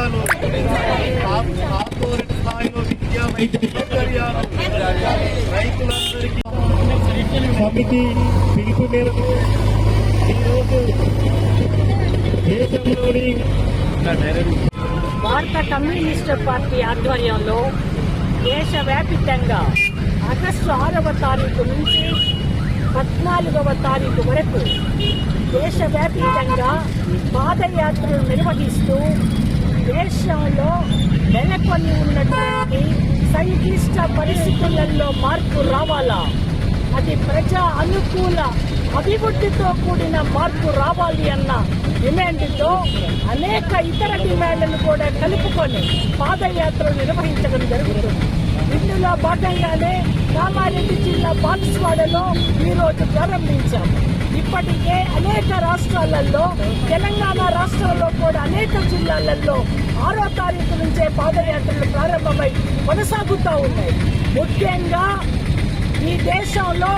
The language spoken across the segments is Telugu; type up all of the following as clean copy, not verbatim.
సౌకర్యాలు కార్పొరేట్ స్థాయిలో విద్యా వైద్య సౌకర్యాలు రైతులందరికీ సమితి పిలుపు మేరకు ఈరోజు దేశంలోని భారత కమ్యూనిస్టు పార్టీ ఆధ్వర్యంలో దేశవ్యాప్తంగా ఆగస్టు 6వ తారీఖు నుంచి 14వ తారీఖు వరకు దేశవ్యాప్తంగా పాదయాత్రలు నిర్వహిస్తూ దేశంలో నెలకొని ఉన్నటువంటి సంక్లిష్ట పరిస్థితులలో మార్పు రావాలా, అది ప్రజా అనుకూల అభివృద్ధితో కూడిన మార్పు రావాలి అన్న డిమాండ్తో అనేక ఇతర డిమాండ్లను కూడా కలుపుకొని పాదయాత్రలు నిర్వహించడం జరుగుతుంది. ఇందులో భాగంగానే కామారెడ్డి జిల్లా బాన్స్వాడలో ఈరోజు ప్రారంభించాము. ఇప్పటికే అనేక రాష్ట్రాలలో, తెలంగాణ రాష్ట్రంలో కూడా అనేక జిల్లాలలో 6వ తారీఖు నుంచే పాదయాత్రలు ప్రారంభమై కొనసాగుతూ ఉన్నాయి. ముఖ్యంగా ఈ దేశంలో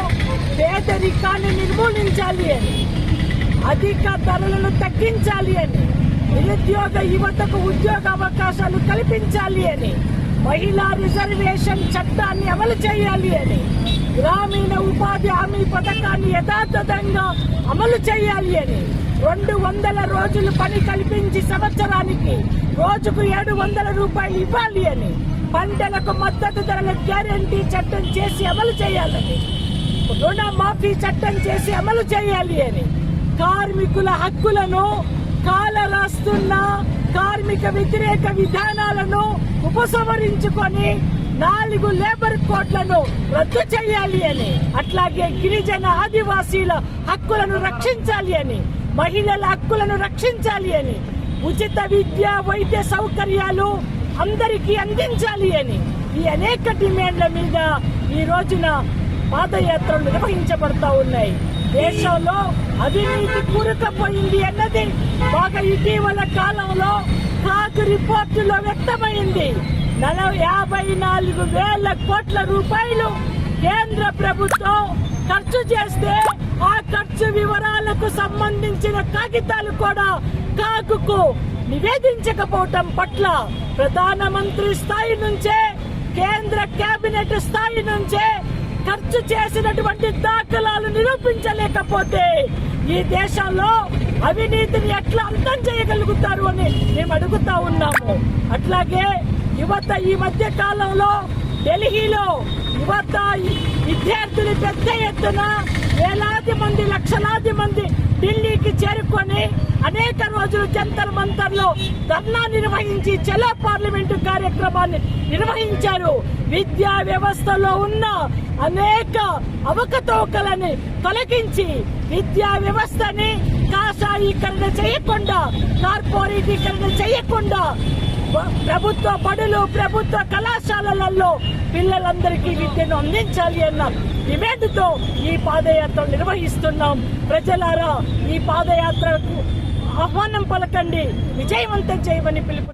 పేదరికాన్ని నిర్మూలించాలి అని, అధిక ధరలను తగ్గించాలి అని, నిరుద్యోగ యువతకు ఉద్యోగ అవకాశాలు కల్పించాలి అని, మహిళా రిజర్వేషన్ చట్టాన్ని అమలు చేయాలి అని, గ్రామీణ ఉపాధి హామీ పథకాన్ని యథాతథంగా అమలు చేయాలి అని, 200 రోజులు పని కల్పించి సంవత్సరానికి రోజుకు 700 రూపాయలు ఇవ్వాలి అని, పంటలకు మద్దతు ధరల గ్యారంటీ చట్టం చేసి అమలు చేయాలని, రుణమాఫీ చట్టం చేసి అమలు చేయాలి అని, కార్మికుల హక్కులను కాలరాస్తున్న కార్మిక వ్యతిరేక విధానాలను ఉపసంహరించుకొని 4 లేబర్ కోడ్లను రద్దు చేయాలి అని, అట్లాగే గిరిజన ఆదివాసీల హక్కులను రక్షించాలి అని, మహిళల హక్కులను రక్షించాలి అని, ఉచిత విద్య వైద్య సౌకర్యాలు అందరికీ అందించాలి అని ఈ అనేక డిమాండ్ల మీద ఈ రోజున పాదయాత్రలు నిర్వహించబడతా ఉన్నాయి. దేశంలో అవినీతి కూరుకుపోయింది అన్నది బాగా ఇటీవల కాలంలో కాగ్ రిపోర్టులో వ్యక్తమైంది. 54,000 కోట్ల రూపాయలు కేంద్ర ప్రభుత్వం ఖర్చు చేస్తే ఆ ఖర్చు వివరాలకు సంబంధించిన కాగితాలు కూడా కాగ్కు నివేదించకపోవటం పట్ల ప్రధానమంత్రి స్థాయి నుంచే, కేంద్ర కేబినెట్ స్థాయి నుంచే ఖర్చు చేసినటువంటి దాఖలాలు నిరూపించలేకపోతే ఈ దేశంలో అవినీతిని ఎట్లా అంతం చేయగలుగుతారు అని మేము అడుగుతా ఉన్నాము. అట్లాగే యువత ఈ మధ్య కాలంలో ఢిల్లీలో యువత విద్యార్థులు పెద్ద ఎత్తున వేలాది మంది లక్షలాది మంది ఢిల్లీకి చేరుకొని అనేక రోజులు జంతర్ మంతర్లో ధర్నా నిర్వహించి చలో పార్లమెంటు కార్యక్రమాన్ని నిర్వహించారు. విద్యా వ్యవస్థలో ఉన్న అనేక అవకతవకలని తొలగించి విద్యా వ్యవస్థని కాషాయీకరణ చేయకుండా, కార్పొరేటీకరణ చేయకుండా ప్రభుత్వ బడులు ప్రభుత్వ కళాశాలలలో పిల్లలందరికీ విద్యను అందించాలి అన్న డిమాండ్తో ఈ పాదయాత్ర నిర్వహిస్తున్నాం. ప్రజలారా ఈ పాదయాత్రకు ఆహ్వానం పలకండి, విజయవంతం చేయమని పిలుపు